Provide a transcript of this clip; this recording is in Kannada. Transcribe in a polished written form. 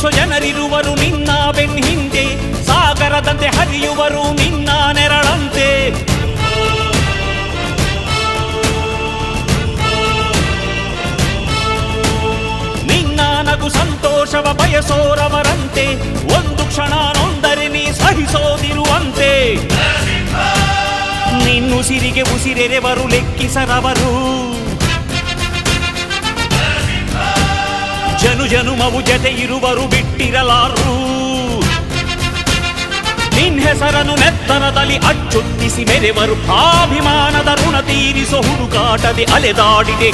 ಪ್ರೀತಿಸೋ ಜನರಿರುವರು ನಿನ್ನ ಬೆನ್ ಹಿಂದೆ, ಸಾಗರದಂತೆ ಹರಿಯುವರು ನಿನ್ನ ನೆರಳಂತೆ. ನಿನ್ನ ನಗು ಸಂತೋಷವ ಬಯಸೋರವರಂತೆ, ಒಂದು ಕ್ಷಣ ನೊಂದರೆ ನೀ ಸಹಿಸೋದಿರುವಂತೆ. ನಿನ್ನುಸಿರಿಗೆ ಉಸಿರೆರೆವರು ಲೆಕ್ಕಿಸರವರು, ಜನು ಜನುಮವು ಜತೆ ಇರುವರು ಬಿಟ್ಟಿರಲಾರು. ನಿನ್ ಹೆಸರನ್ನು ನೆತ್ತರದಲ್ಲಿ ಅಚ್ಚೊತ್ತಿಸಿ ಮೆರೆವರು, ಆಭಿಮಾನದ ಋಣ ತೀರಿಸೋ ಹುಡುಕಾಟದೆ ಅಲೆದಾಡಿದೆ.